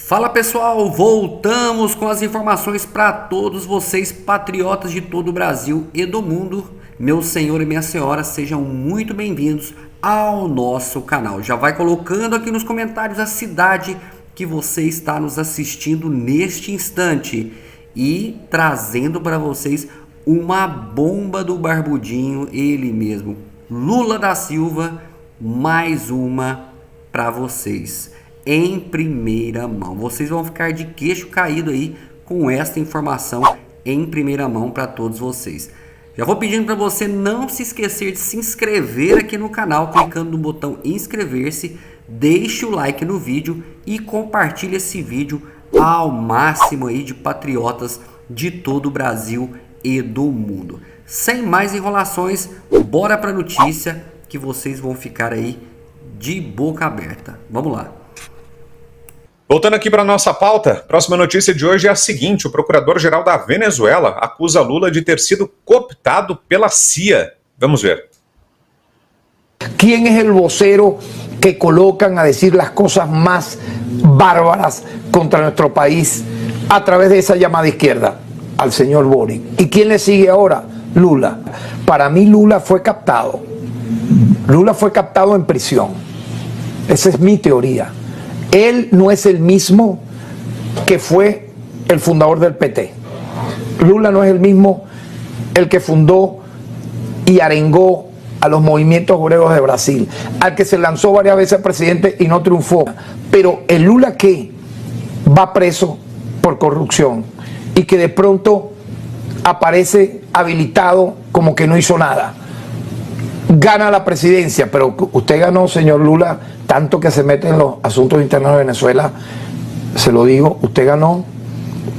Fala pessoal, voltamos com as informações para todos vocês patriotas de todo o Brasil e do mundo. Meu senhor e minha senhora, sejam muito bem-vindos ao nosso canal. Já vai colocando aqui nos comentários a cidade que você está nos assistindo neste instante e trazendo para vocês uma bomba do Barbudinho, ele mesmo, Lula da Silva, mais uma para vocês. Em primeira mão, vocês vão ficar de queixo caído aí com esta informação em primeira mão para todos vocês. Já vou pedindo para você não se esquecer de se inscrever aqui no canal, clicando no botão inscrever-se, deixe o like no vídeo e compartilhe esse vídeo ao máximo aí de patriotas de todo o Brasil e do mundo. Sem mais enrolações, bora para a notícia que vocês vão ficar aí de boca aberta. Vamos lá. Voltando aqui para a nossa pauta, próxima notícia de hoje é a seguinte: o procurador-geral da Venezuela acusa Lula de ter sido cooptado pela CIA. Vamos ver. ¿Quién es el vocero que colocan a decir las cosas más bárbaras contra nuestro país a través de esa llamada izquierda? Al señor Boric. ¿Y quién le sigue ahora? Lula. Para mí Lula fue captado. Lula fue captado en prisión. Esa es mi teoría. Él no es el mismo que fue el fundador del PT. Lula no es el mismo el que fundó y arengó a los movimientos obreros de Brasil, al que se lanzó varias veces presidente y no triunfó. Pero el Lula que va preso por corrupción y que de pronto aparece habilitado como que no hizo nada, gana la presidencia, pero usted ganó, señor Lula, tanto que se mete en los asuntos internos de Venezuela, se lo digo, usted ganó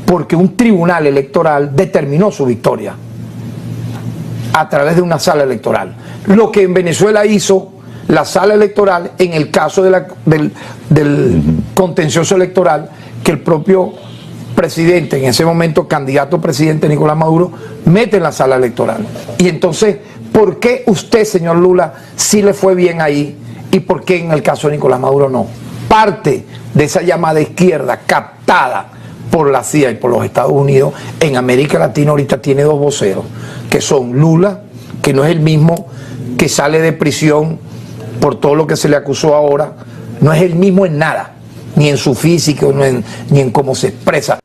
porque un tribunal electoral determinó su victoria a través de una sala electoral. Lo que en Venezuela hizo la sala electoral en el caso de del contencioso electoral, que el propio presidente, en ese momento candidato presidente Nicolás Maduro, mete en la sala electoral. Y entonces, ¿por qué usted, señor Lula, sí le fue bien ahí y por qué en el caso de Nicolás Maduro no? Parte de esa llamada izquierda captada por la CIA y por los Estados Unidos en América Latina ahorita tiene dos voceros, que son Lula, que no es el mismo que sale de prisión por todo lo que se le acusó ahora, no es el mismo en nada, ni en su físico, ni en cómo se expresa.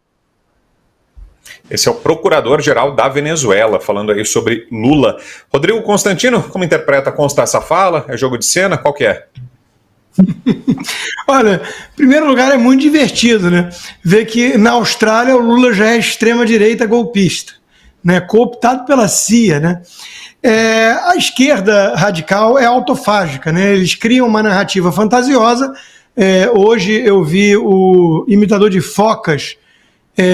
Esse é o procurador-geral da Venezuela, falando aí sobre Lula. Rodrigo Constantino, como interpreta constar essa fala? É jogo de cena? Qual que é? Olha, em primeiro lugar é muito divertido, né? Ver que na Austrália o Lula já é extrema-direita golpista, né? Cooptado pela CIA, né? A esquerda radical é autofágica, né? Eles criam uma narrativa fantasiosa. Hoje eu vi o imitador de focas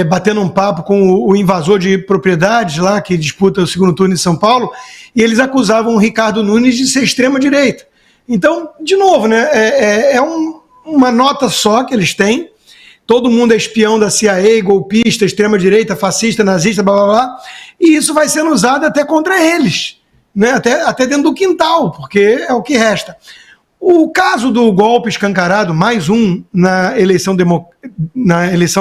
batendo um papo com o invasor de propriedades lá, que disputa o segundo turno em São Paulo, e eles acusavam o Ricardo Nunes de ser extrema-direita. Então, de novo, né, uma nota só que eles têm, todo mundo é espião da CIA, golpista, extrema-direita, fascista, nazista, blá, blá, blá, e isso vai sendo usado até contra eles, né, até dentro do quintal, porque é o que resta. O caso do golpe escancarado, mais um na eleição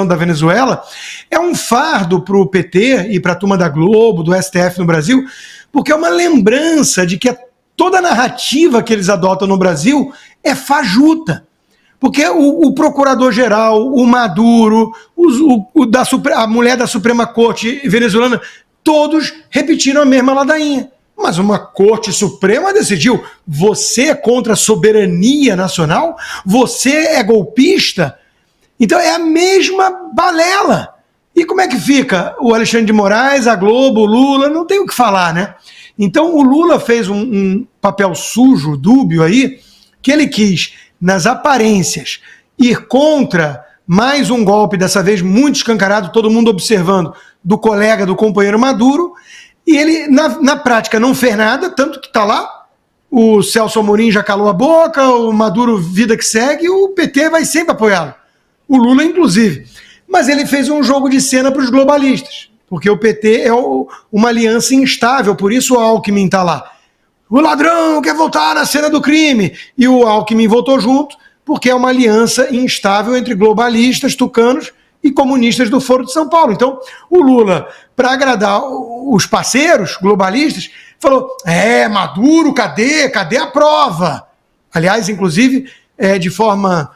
da Venezuela, é um fardo para o PT e para a turma da Globo, do STF no Brasil, porque é uma lembrança de que toda a narrativa que eles adotam no Brasil é fajuta. Porque o procurador-geral, o Maduro, a mulher da Suprema Corte venezuelana, todos repetiram a mesma ladainha. Mas uma Corte Suprema decidiu: você é contra a soberania nacional? Você é golpista? Então é a mesma balela. E como é que fica o Alexandre de Moraes, a Globo, o Lula? Não tem o que falar, né? Então o Lula fez um papel sujo, dúbio aí, que ele quis, nas aparências, ir contra mais um golpe, dessa vez muito escancarado, todo mundo observando, do colega, do companheiro Maduro. E ele, na prática, não fez nada, tanto que está lá, o Celso Amorim já calou a boca, o Maduro vida que segue, o PT vai sempre apoiá-lo, o Lula inclusive. Mas ele fez um jogo de cena para os globalistas, porque o PT é uma aliança instável, por isso o Alckmin está lá. O ladrão quer voltar na cena do crime, e o Alckmin voltou junto, porque é uma aliança instável entre globalistas, tucanos e comunistas do Foro de São Paulo. Então, o Lula, para agradar os parceiros globalistas, falou, Maduro, cadê a prova? Aliás, inclusive, de forma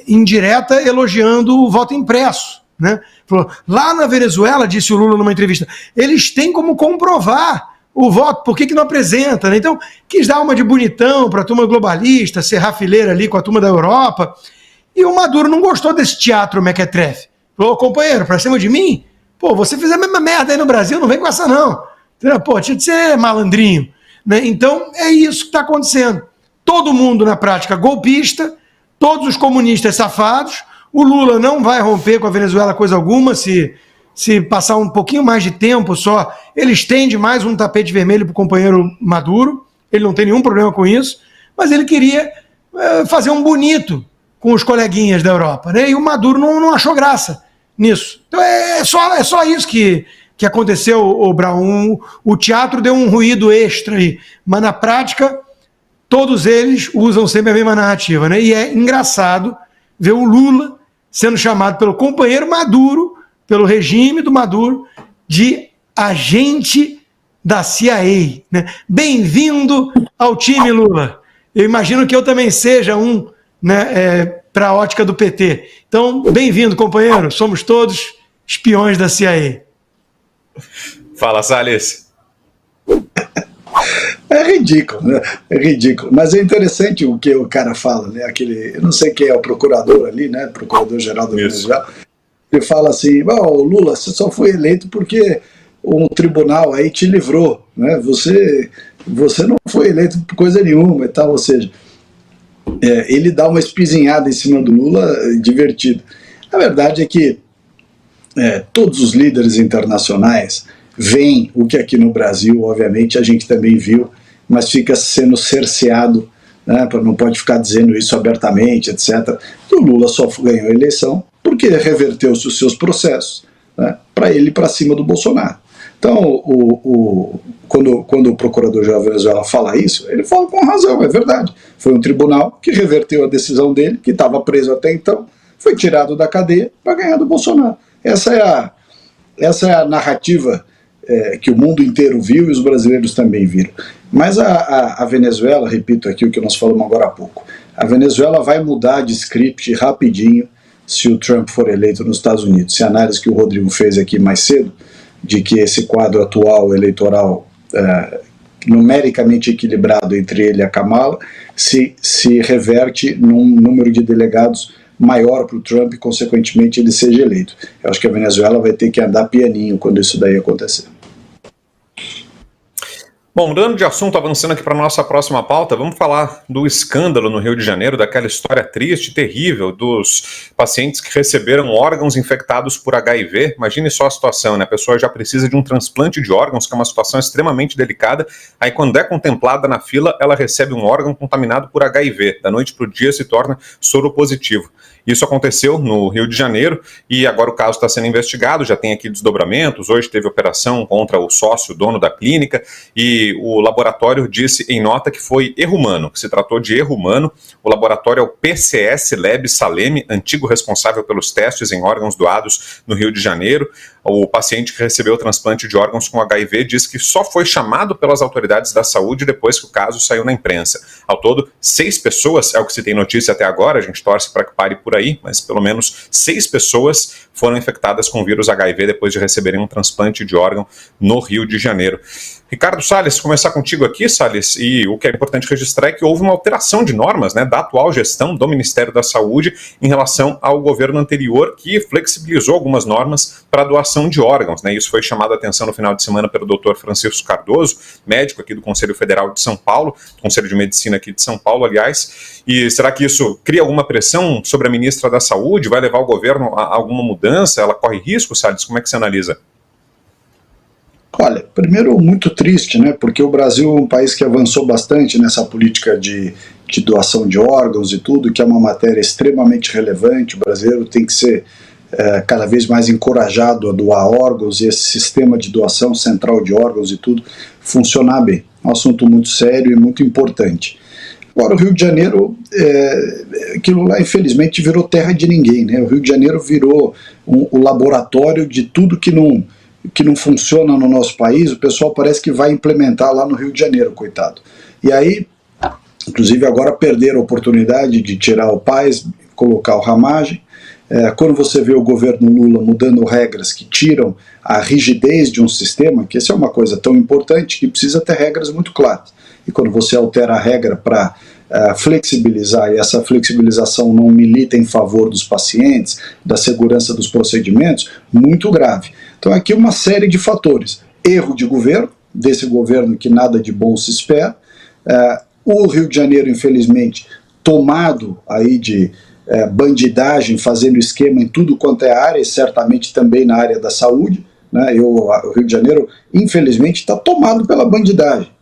indireta, elogiando o voto impresso, né? Falou, lá na Venezuela, disse o Lula numa entrevista, eles têm como comprovar o voto, por que não apresenta? Né? Então, quis dar uma de bonitão para a turma globalista, serrar fileira ali com a turma da Europa, e o Maduro não gostou desse teatro mequetrefe. Falou, companheiro, pra cima de mim? Pô, você fez a mesma merda aí no Brasil, não vem com essa não. Pô, tinha de ser malandrinho. Né? Então, é isso que está acontecendo. Todo mundo, na prática, golpista, todos os comunistas safados, o Lula não vai romper com a Venezuela coisa alguma, se passar um pouquinho mais de tempo só, ele estende mais um tapete vermelho para o companheiro Maduro, ele não tem nenhum problema com isso, mas ele queria fazer um bonito com os coleguinhas da Europa, né? E o Maduro não achou graça nisso. Então é só isso que aconteceu, o Brown. O teatro deu um ruído extra aí, mas na prática todos eles usam sempre a mesma narrativa, né? E é engraçado ver o Lula sendo chamado pelo companheiro Maduro, pelo regime do Maduro, de agente da CIA. Né? Bem-vindo ao time, Lula. Eu imagino que eu também seja um, né, para a ótica do PT. Então, bem-vindo, companheiro. Somos todos espiões da CIA. Fala, Salles. É ridículo, né? É ridículo. Mas é interessante o que o cara fala, né? Eu não sei quem é o procurador ali, né? Procurador-geral da Venezuela. Ele fala assim, Lula, você só foi eleito porque um tribunal aí te livrou, né? Você não foi eleito por coisa nenhuma e tal, ou seja, ele dá uma espizinhada em cima do Lula divertido. A verdade é que todos os líderes internacionais veem o que aqui no Brasil, obviamente, a gente também viu, mas fica sendo cerceado, né, não pode ficar dizendo isso abertamente, etc. O Lula só ganhou a eleição porque reverteu-se os seus processos, né, para ele ir para cima do Bolsonaro. Então, quando o procurador-geral da Venezuela fala isso, ele fala com razão, é verdade. Foi um tribunal que reverteu a decisão dele, que estava preso até então, foi tirado da cadeia para ganhar do Bolsonaro. Essa é a narrativa que o mundo inteiro viu e os brasileiros também viram. Mas a Venezuela, repito aqui o que nós falamos agora há pouco, a Venezuela vai mudar de script rapidinho se o Trump for eleito nos Estados Unidos. Se a análise que o Rodrigo fez aqui mais cedo, de que esse quadro atual eleitoral numericamente equilibrado entre ele e a Kamala, se reverte num número de delegados maior para o Trump e, consequentemente, ele seja eleito. Eu acho que a Venezuela vai ter que andar pianinho quando isso daí acontecer. Bom, mudando de assunto, avançando aqui para a nossa próxima pauta, vamos falar do escândalo no Rio de Janeiro, daquela história triste, terrível, dos pacientes que receberam órgãos infectados por HIV. Imagine só a situação, né? A pessoa já precisa de um transplante de órgãos, que é uma situação extremamente delicada, aí quando é contemplada na fila, ela recebe um órgão contaminado por HIV. Da noite para o dia se torna soropositivo. Isso aconteceu no Rio de Janeiro e agora o caso está sendo investigado, já tem aqui desdobramentos, hoje teve operação contra o sócio, dono da clínica, e o laboratório disse em nota que foi erro humano, que se tratou de erro humano. O laboratório é o PCS Lab Saleme, antigo responsável pelos testes em órgãos doados no Rio de Janeiro. O paciente que recebeu o transplante de órgãos com HIV disse que só foi chamado pelas autoridades da saúde depois que o caso saiu na imprensa. Ao todo, 6 pessoas, é o que se tem notícia até agora, a gente torce para que pare por aí, mas pelo menos 6 pessoas foram infectadas com o vírus HIV depois de receberem um transplante de órgão no Rio de Janeiro. Ricardo Salles, começar contigo aqui, Salles, e o que é importante registrar é que houve uma alteração de normas, né, da atual gestão do Ministério da Saúde em relação ao governo anterior, que flexibilizou algumas normas para a doação de órgãos, né. Isso foi chamado a atenção no final de semana pelo Dr. Francisco Cardoso, médico aqui do Conselho Federal de São Paulo, Conselho de Medicina aqui de São Paulo, aliás. E será que isso cria alguma pressão sobre a ministra da Saúde? Vai levar o governo a alguma mudança? Ela corre risco, Salles? Como é que você analisa? Olha, primeiro muito triste, né, porque o Brasil é um país que avançou bastante nessa política de doação de órgãos e tudo, que é uma matéria extremamente relevante. O brasileiro tem que ser cada vez mais encorajado a doar órgãos e esse sistema de doação central de órgãos e tudo funcionar bem. É um assunto muito sério e muito importante. Agora, o Rio de Janeiro, aquilo lá, infelizmente, virou terra de ninguém, né? O Rio de Janeiro virou o laboratório de tudo que não funciona no nosso país. O pessoal parece que vai implementar lá no Rio de Janeiro, coitado. E aí, inclusive, agora perderam a oportunidade de tirar o Paes, colocar o Ramagem. Quando você vê o governo Lula mudando regras que tiram a rigidez de um sistema, que essa é uma coisa tão importante que precisa ter regras muito claras. E quando você altera a regra para flexibilizar, e essa flexibilização não milita em favor dos pacientes, da segurança dos procedimentos, muito grave. Então aqui uma série de fatores. Erro de governo, desse governo que nada de bom se espera. O Rio de Janeiro, infelizmente, tomado aí de bandidagem, fazendo esquema em tudo quanto é área, e certamente também na área da saúde, né? O Rio de Janeiro, infelizmente, está tomado pela bandidagem.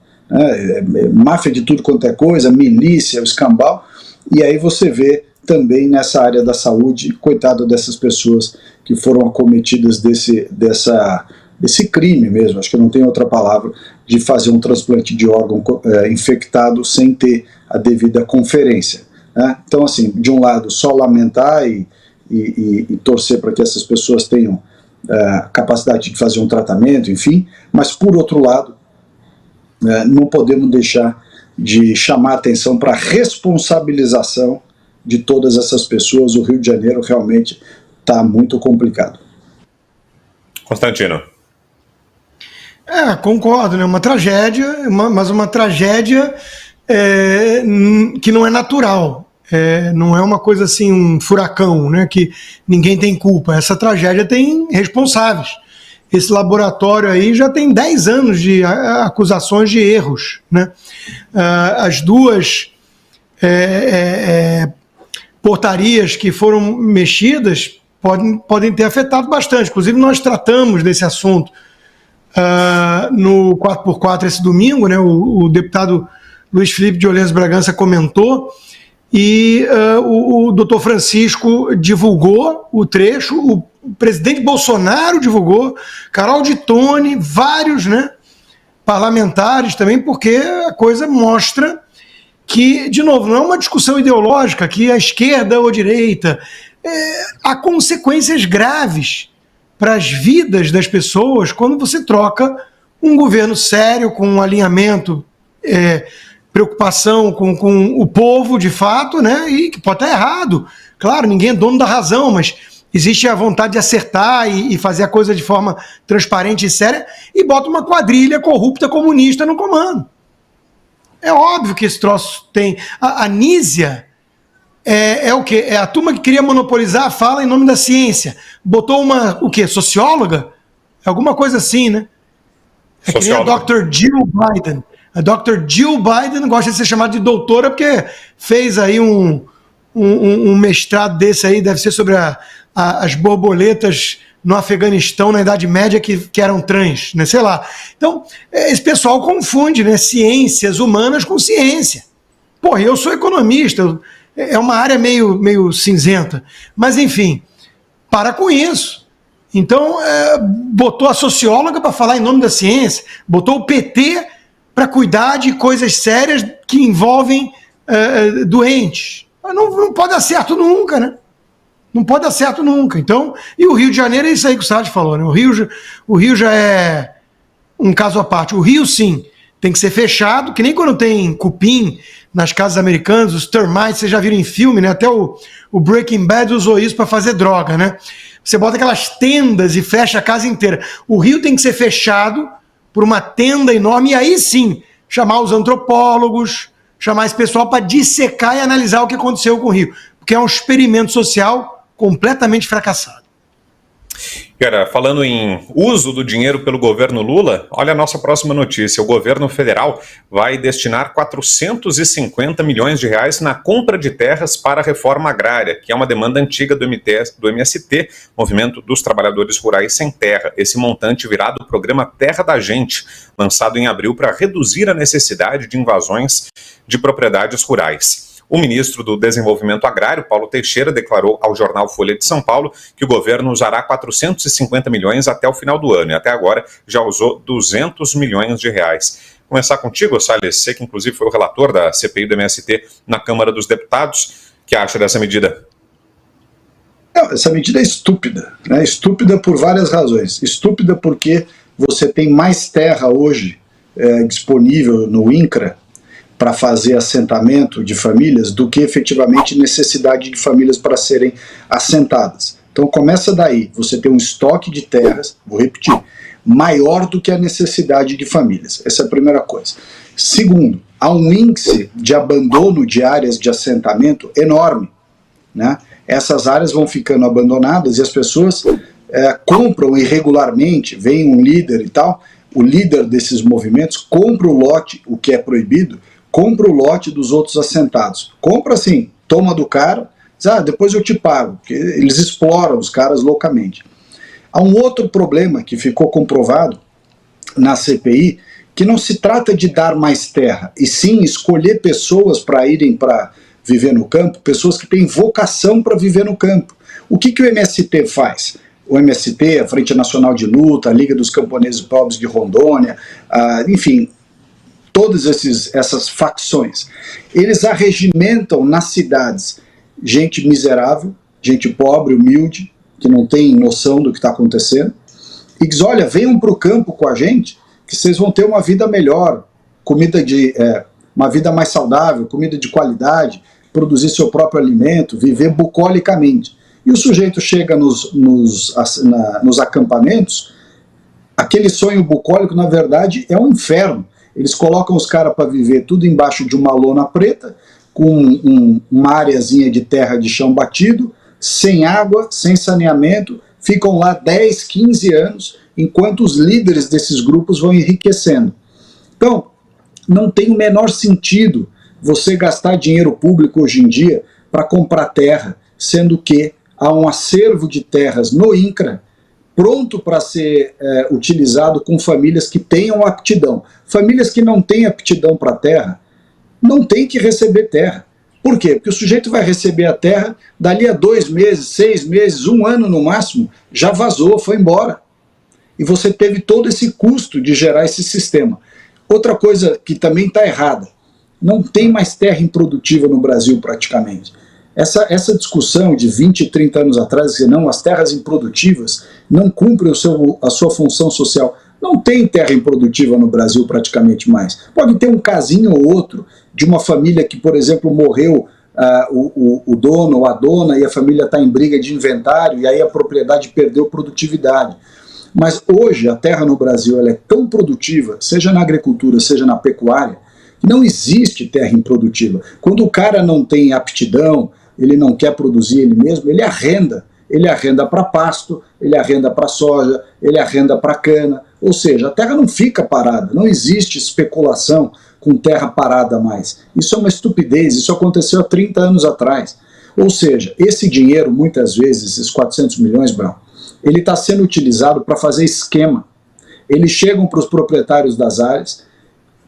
Máfia de tudo quanto é coisa, milícia, o escambau, e aí você vê também nessa área da saúde, coitado dessas pessoas que foram acometidas desse crime mesmo, acho que não tem outra palavra, de fazer um transplante de órgão infectado sem ter a devida conferência. Né? Então, assim, de um lado, só lamentar e torcer para que essas pessoas tenham capacidade de fazer um tratamento, enfim, mas por outro lado, não podemos deixar de chamar atenção para a responsabilização de todas essas pessoas. O Rio de Janeiro realmente está muito complicado. Constantino. Concordo, né? Uma tragédia, mas uma tragédia que não é natural. Não é uma coisa assim, um furacão, né? Que ninguém tem culpa. Essa tragédia tem responsáveis. Esse laboratório aí já tem 10 anos de acusações de erros, né? As duas portarias que foram mexidas podem ter afetado bastante. Inclusive, nós tratamos desse assunto no 4x4 esse domingo, né? O deputado Luiz Felipe de Orleans Bragança comentou, e o doutor Francisco divulgou o trecho, o presidente Bolsonaro divulgou, Carol de Tone, vários, né, parlamentares também, porque a coisa mostra que, de novo, não é uma discussão ideológica, que a esquerda ou a direita, há consequências graves para as vidas das pessoas quando você troca um governo sério, com um alinhamento, preocupação com o povo, de fato, né, e que pode estar errado. Claro, ninguém é dono da razão, mas existe a vontade de acertar e fazer a coisa de forma transparente e séria, e bota uma quadrilha corrupta comunista no comando. É óbvio que esse troço tem... A Nízia o quê? É a turma que queria monopolizar a fala em nome da ciência. Botou o quê? Socióloga? Alguma coisa assim, né? É que nem a Dr. Jill Biden. A Dr. Jill Biden gosta de ser chamada de doutora porque fez aí um mestrado desse aí, deve ser sobre as borboletas no Afeganistão na Idade Média que eram trans, né? Sei lá. Então, esse pessoal confunde, né, ciências humanas com ciência. Porra, eu sou economista, é uma área meio cinzenta. Mas, enfim, para com isso. Então, botou a socióloga para falar em nome da ciência, botou o PT para cuidar de coisas sérias que envolvem doentes. Não pode dar certo nunca, né? Não pode dar certo nunca. Então, e o Rio de Janeiro é isso aí que o Sade falou, né? O Rio já é um caso à parte. O Rio, sim, tem que ser fechado, que nem quando tem cupim nas casas americanas, os termites, vocês já viram em filme, né? Até o Breaking Bad usou isso para fazer droga, né? Você bota aquelas tendas e fecha a casa inteira. O Rio tem que ser fechado por uma tenda enorme, e aí sim, chamar os antropólogos, chamar esse pessoal para dissecar e analisar o que aconteceu com o Rio, porque é um experimento social completamente fracassado. Cara, falando em uso do dinheiro pelo governo Lula, olha a nossa próxima notícia. O governo federal vai destinar 450 milhões de reais na compra de terras para a reforma agrária, que é uma demanda antiga do MST, Movimento dos Trabalhadores Rurais Sem Terra. Esse montante virá do programa Terra da Gente, lançado em abril para reduzir a necessidade de invasões de propriedades rurais. O ministro do Desenvolvimento Agrário, Paulo Teixeira, declarou ao jornal Folha de São Paulo que o governo usará 450 milhões até o final do ano, e até agora já usou 200 milhões de reais. Começar contigo, Salles, você que inclusive foi o relator da CPI do MST na Câmara dos Deputados. O que acha dessa medida? Não, essa medida é estúpida, né? Estúpida por várias razões. Estúpida porque você tem mais terra hoje disponível no INCRA para fazer assentamento de famílias do que efetivamente necessidade de famílias para serem assentadas. Então começa daí, você tem um estoque de terras, vou repetir, maior do que a necessidade de famílias. Essa é a primeira coisa. Segundo, há um índice de abandono de áreas de assentamento enorme, né? Essas áreas vão ficando abandonadas e as pessoas compram irregularmente, vem um líder e tal, o líder desses movimentos compra o lote, o que é proibido, compra o lote dos outros assentados. Compra assim, toma do cara, diz, depois eu te pago, porque eles exploram os caras loucamente. Há um outro problema que ficou comprovado na CPI, que não se trata de dar mais terra, e sim escolher pessoas para irem para viver no campo, pessoas que têm vocação para viver no campo. O que o MST faz? O MST, a Frente Nacional de Luta, a Liga dos Camponeses Pobres de Rondônia, enfim, todas essas facções, eles arregimentam nas cidades gente miserável, gente pobre, humilde, que não tem noção do que está acontecendo, e diz, olha, venham para o campo com a gente, que vocês vão ter uma vida melhor, uma vida mais saudável, comida de qualidade, produzir seu próprio alimento, viver bucolicamente. E o sujeito chega nos acampamentos, aquele sonho bucólico, na verdade, é um inferno. Eles colocam os caras para viver tudo embaixo de uma lona preta, com uma areazinha de terra de chão batido, sem água, sem saneamento, ficam lá 10, 15 anos, enquanto os líderes desses grupos vão enriquecendo. Então, não tem o menor sentido você gastar dinheiro público hoje em dia para comprar terra, sendo que há um acervo de terras no INCRA pronto para ser utilizado com famílias que tenham aptidão. Famílias que não têm aptidão para terra não têm que receber terra. Por quê? Porque o sujeito vai receber a terra, dali a 2 meses, 6 meses, 1 ano no máximo, já vazou, foi embora. E você teve todo esse custo de gerar esse sistema. Outra coisa que também está errada, não tem mais terra improdutiva no Brasil praticamente. Essa discussão de 20, 30 anos atrás, que não, as terras improdutivas não cumprem a sua função social. Não tem terra improdutiva no Brasil praticamente mais. Pode ter um casinho ou outro de uma família que, por exemplo, morreu o dono ou a dona e a família está em briga de inventário e aí a propriedade perdeu produtividade. Mas hoje a terra no Brasil ela é tão produtiva, seja na agricultura, seja na pecuária, que não existe terra improdutiva. Quando o cara não tem aptidão, ele não quer produzir ele mesmo, ele arrenda. Ele arrenda para pasto, ele arrenda para soja, ele arrenda para cana. Ou seja, a terra não fica parada, não existe especulação com terra parada mais. Isso é uma estupidez, isso aconteceu há 30 anos atrás. Ou seja, esse dinheiro, muitas vezes, esses 400 milhões, Brown, ele está sendo utilizado para fazer esquema. Eles chegam para os proprietários das áreas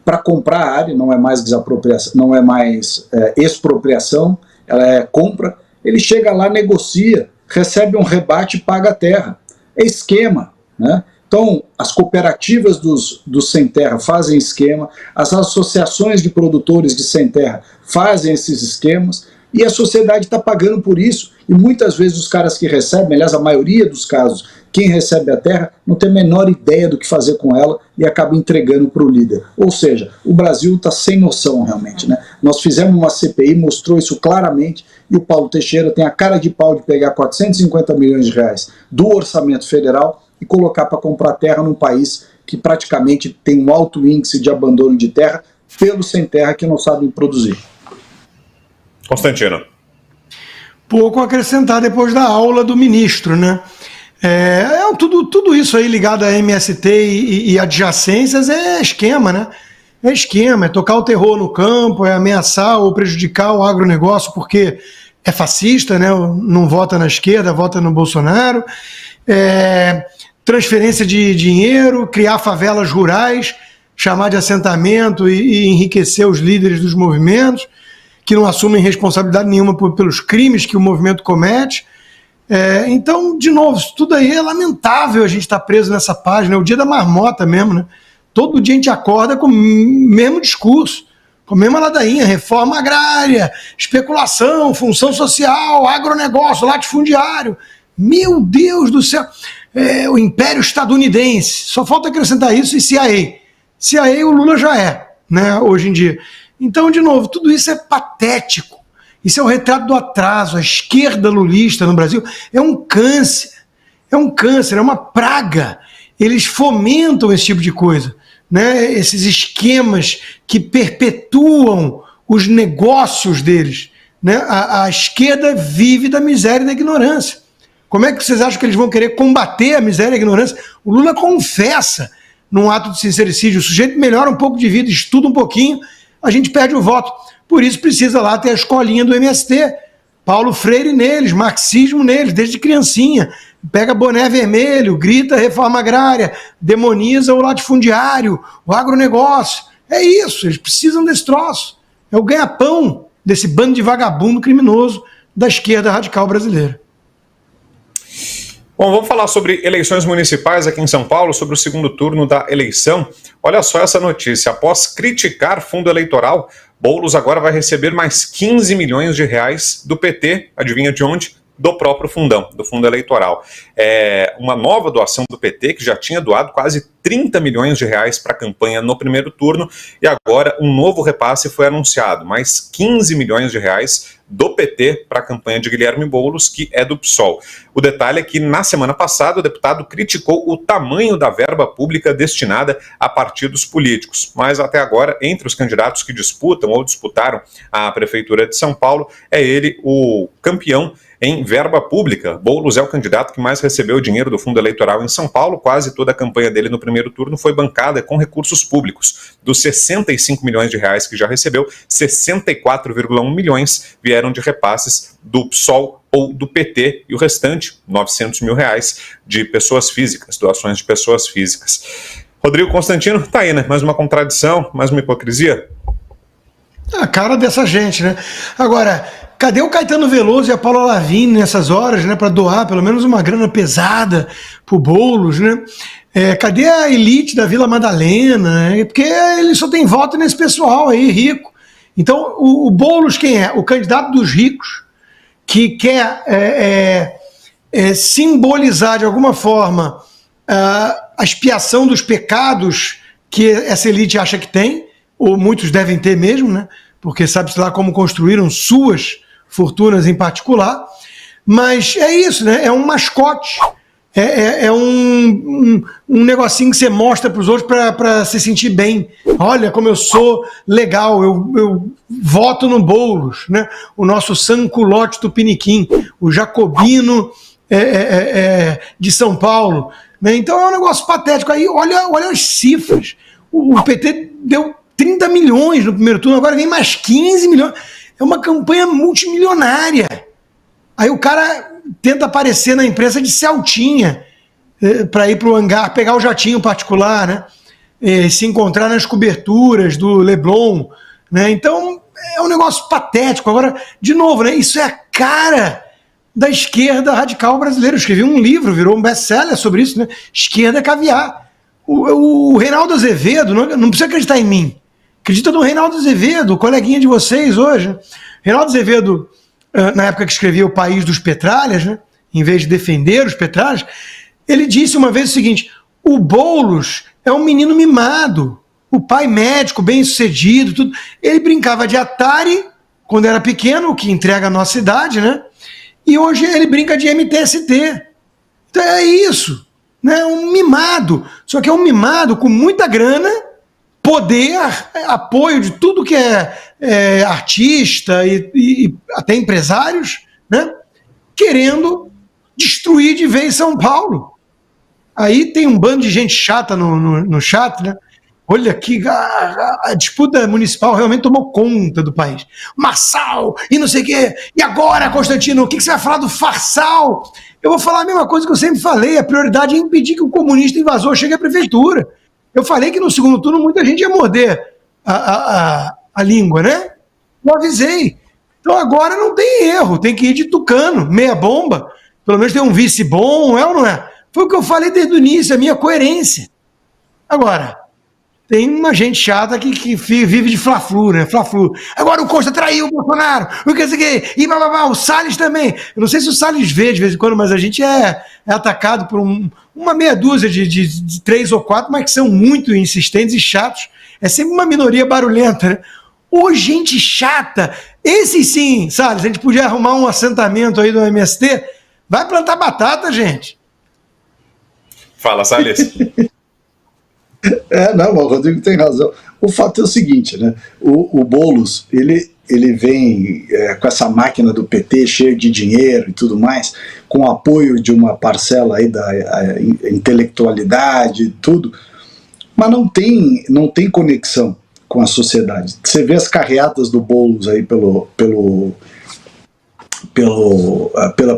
para comprar a área, não é mais desapropriação, não é mais expropriação, ela é compra. Ele chega lá, negocia, recebe um rebate e paga a terra. É esquema, né? Então, as cooperativas dos sem terra fazem esquema, as associações de produtores de sem terra fazem esses esquemas, e a sociedade está pagando por isso, e muitas vezes os caras que recebem, aliás, a maioria dos casos, quem recebe a terra não tem a menor ideia do que fazer com ela e acaba entregando para o líder. Ou seja, o Brasil está sem noção realmente, né? Nós fizemos uma CPI, mostrou isso claramente, e o Paulo Teixeira tem a cara de pau de pegar 450 milhões de reais do orçamento federal e colocar para comprar terra num país que praticamente tem um alto índice de abandono de terra pelos sem terra que não sabem produzir. Constantino. Pouco a acrescentar depois da aula do ministro, né? Tudo isso aí ligado a MST e adjacências é esquema, né? É esquema, é tocar o terror no campo, é ameaçar ou prejudicar o agronegócio porque é fascista, né? Não vota na esquerda, vota no Bolsonaro. Transferência de dinheiro, criar favelas rurais, chamar de assentamento e enriquecer os líderes dos movimentos, que não assumem responsabilidade nenhuma pelos crimes que o movimento comete. Então, de novo, isso tudo aí é lamentável a gente estar preso nessa página, é o dia da marmota mesmo, né? Todo dia a gente acorda com o mesmo discurso, com a mesma ladainha: reforma agrária, especulação, função social, agronegócio, latifundiário. Meu Deus do céu! O império estadunidense. Só falta acrescentar isso e CIA. CIA o Lula já é, né, hoje em dia. Então, de novo, tudo isso é patético. Isso é o retrato do atraso. A esquerda lulista no Brasil é um câncer. É um câncer, é uma praga. Eles fomentam esse tipo de coisa, né? Esses esquemas que perpetuam os negócios deles, né? A esquerda vive da miséria e da ignorância. Como é que vocês acham que eles vão querer combater a miséria e a ignorância? O Lula confessa num ato de sincericídio. O sujeito melhora um pouco de vida, estuda um pouquinho, a gente perde o voto. Por isso precisa lá ter a escolinha do MST. Paulo Freire neles, marxismo neles, desde criancinha. Pega boné vermelho, grita reforma agrária, demoniza o latifundiário, o agronegócio. É isso, eles precisam desse troço. É o ganha-pão desse bando de vagabundo criminoso da esquerda radical brasileira. Bom, vamos falar sobre eleições municipais aqui em São Paulo, sobre o segundo turno da eleição. Olha só essa notícia: após criticar fundo eleitoral, Boulos agora vai receber mais 15 milhões de reais do PT, adivinha de onde? Do próprio fundão, do fundo eleitoral. É uma nova doação do PT, que já tinha doado quase 30 milhões de reais para a campanha no primeiro turno, e agora um novo repasse foi anunciado, mais 15 milhões de reais do PT para a campanha de Guilherme Boulos, que é do PSOL. O detalhe é que na semana passada o deputado criticou o tamanho da verba pública destinada a partidos políticos, mas até agora, entre os candidatos que disputam ou disputaram a Prefeitura de São Paulo, é ele o campeão em verba pública. Boulos é o candidato que mais recebeu dinheiro do fundo eleitoral em São Paulo. Quase toda a campanha dele no primeiro turno foi bancada com recursos públicos. Dos 65 milhões de reais que já recebeu, 64,1 milhões vieram de repasses do PSOL ou do PT, e o restante, 900 mil reais, de pessoas físicas, doações de pessoas físicas. Rodrigo Constantino, tá aí, né? Mais uma contradição, mais uma hipocrisia. A cara dessa gente, né? Agora, cadê o Caetano Veloso e a Paula Lavigne nessas horas, né, para doar pelo menos uma grana pesada pro Boulos, né? Cadê a elite da Vila Madalena? Né? Porque ele só tem voto nesse pessoal aí, rico. Então, o Boulos quem é? O candidato dos ricos, que quer simbolizar de alguma forma a expiação dos pecados que essa elite acha que tem, ou muitos devem ter mesmo, né? Porque sabe-se lá como construíram suas fortunas em particular. Mas é isso, né? É um mascote, é um negocinho que você mostra para os outros para se sentir bem. Olha como eu sou legal, eu voto no Boulos, né? O nosso sanculote tupiniquim, o jacobino de São Paulo, né? Então é um negócio patético. Aí olha as cifras. O PT deu 30 milhões no primeiro turno, agora vem mais 15 milhões. É uma campanha multimilionária. Aí o cara tenta aparecer na imprensa de Celtinha para ir para o hangar, pegar o jatinho particular, né? Se encontrar nas coberturas do Leblon, né? Então é um negócio patético. Agora, de novo, né? Isso é a cara da esquerda radical brasileira. Eu escrevi um livro, virou um best-seller sobre isso, né? Esquerda caviar. O Reinaldo Azevedo, não precisa acreditar em mim, acredita no Reinaldo Azevedo, coleguinha de vocês hoje, né? Reinaldo Azevedo, na época que escrevia O País dos Petralhas, né, em vez de defender os petralhas, ele disse uma vez o seguinte: o Boulos é um menino mimado, o pai médico, bem sucedido, tudo. Ele brincava de Atari quando era pequeno, o que entrega a nossa idade, né? E hoje ele brinca de MTST. Então é isso, né? Um mimado, só que é um mimado com muita grana, poder, apoio de tudo que é artista e até empresários, né? Querendo destruir de vez São Paulo. Aí tem um bando de gente chata no chat, né? Olha aqui, a disputa municipal realmente tomou conta do país. Marçal e não sei o quê. E agora, Constantino, o que você vai falar do Farsal? Eu vou falar a mesma coisa que eu sempre falei: a prioridade é impedir que o comunista invasor chegue à prefeitura. Eu falei que no segundo turno muita gente ia morder a língua, né? Eu avisei. Então agora não tem erro, tem que ir de tucano, meia bomba. Pelo menos tem um vice bom, é ou não é? Foi o que eu falei desde o início, a minha coerência. Agora, tem uma gente chata que vive de Fla-Flu, né? Fla-Flu. Agora o Costa traiu o Bolsonaro, o que sei que, e blá, o Salles também. Eu não sei se o Salles vê de vez em quando, mas a gente é atacado por uma meia dúzia de 3 ou 4, mas que são muito insistentes e chatos. É sempre uma minoria barulhenta, né? Ô, gente chata! Esse sim, Salles, a gente podia arrumar um assentamento aí do MST. Vai plantar batata, gente. Fala, Salles. Não, o Rodrigo tem razão. O fato é o seguinte, né? O Boulos, ele vem com essa máquina do PT cheia de dinheiro e tudo mais, com o apoio de uma parcela aí da intelectualidade e tudo, mas não tem conexão com a sociedade. Você vê as carreatas do Boulos aí pela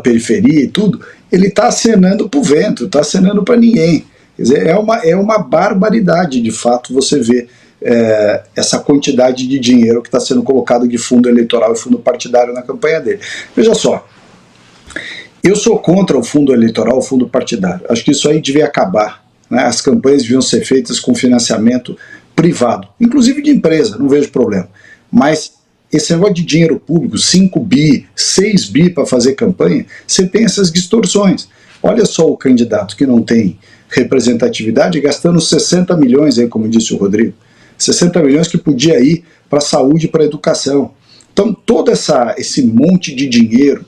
periferia e tudo, ele está acenando para o vento, está acenando para ninguém. Quer dizer, é uma barbaridade, de fato, você vê essa quantidade de dinheiro que está sendo colocado de fundo eleitoral e fundo partidário na campanha dele. Veja só, eu sou contra o fundo eleitoral, o fundo partidário. Acho que isso aí devia acabar, né? As campanhas deviam ser feitas com financiamento privado, inclusive de empresa, não vejo problema. Mas esse negócio de dinheiro público, 5 bi, 6 bi para fazer campanha, você tem essas distorções. Olha só o candidato que não tem representatividade gastando 60 milhões, aí, como disse o Rodrigo, 60 milhões que podia ir para a saúde e para a educação. Então todo esse monte de dinheiro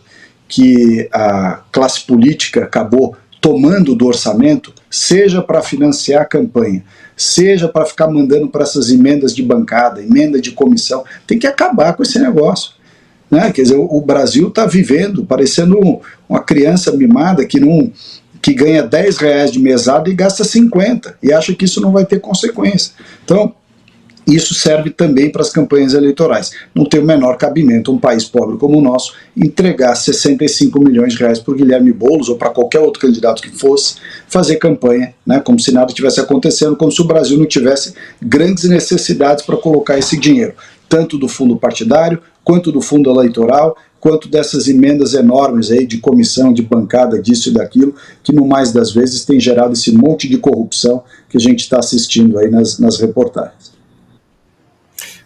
que a classe política acabou tomando do orçamento, seja para financiar a campanha, seja para ficar mandando para essas emendas de bancada, emenda de comissão, tem que acabar com esse negócio. Né? Quer dizer, o Brasil está vivendo, parecendo uma criança mimada que ganha R$10 de mesada e gasta 50, e acha que isso não vai ter consequência. Então, isso serve também para as campanhas eleitorais. Não tem o menor cabimento um país pobre como o nosso entregar 65 milhões de reais para o Guilherme Boulos ou para qualquer outro candidato que fosse fazer campanha, né, como se nada tivesse acontecendo, como se o Brasil não tivesse grandes necessidades para colocar esse dinheiro, tanto do fundo partidário, quanto do fundo eleitoral, quanto dessas emendas enormes aí de comissão, de bancada, disso e daquilo, que no mais das vezes tem gerado esse monte de corrupção que a gente está assistindo aí nas reportagens.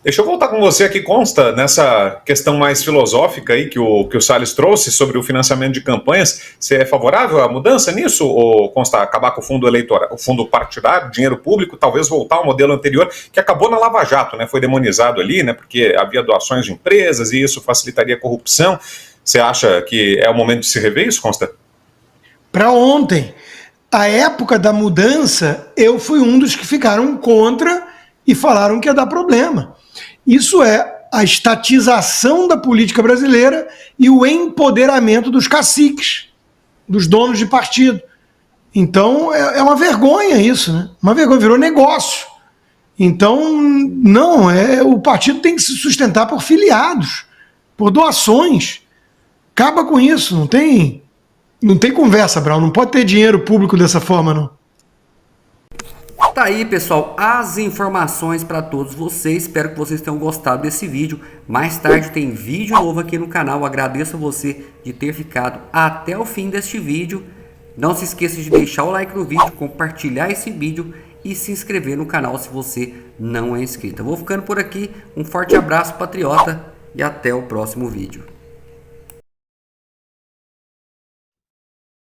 Deixa eu voltar com você aqui, Consta, nessa questão mais filosófica aí que o Salles trouxe sobre o financiamento de campanhas. Você é favorável à mudança nisso, ou Consta, acabar com o fundo eleitoral, o fundo partidário, dinheiro público, talvez voltar ao modelo anterior, que acabou na Lava Jato, né? Foi demonizado ali, né? Porque havia doações de empresas e isso facilitaria a corrupção. Você acha que é o momento de se rever isso, Consta? Para ontem, a época da mudança, eu fui um dos que ficaram contra e falaram que ia dar problema. Isso é a estatização da política brasileira e o empoderamento dos caciques, dos donos de partido. Então, é uma vergonha isso, né? Uma vergonha, virou negócio. Então, não, o partido tem que se sustentar por filiados, por doações. Acaba com isso, não tem conversa, Brown, não pode ter dinheiro público dessa forma, não. Tá aí, pessoal, as informações para todos vocês. Espero que vocês tenham gostado desse vídeo. Mais tarde tem vídeo novo aqui no canal. Agradeço a você de ter ficado até o fim deste vídeo. Não se esqueça de deixar o like no vídeo, compartilhar esse vídeo e se inscrever no canal se você não é inscrito. Eu vou ficando por aqui. Um forte abraço, patriota, e até o próximo vídeo.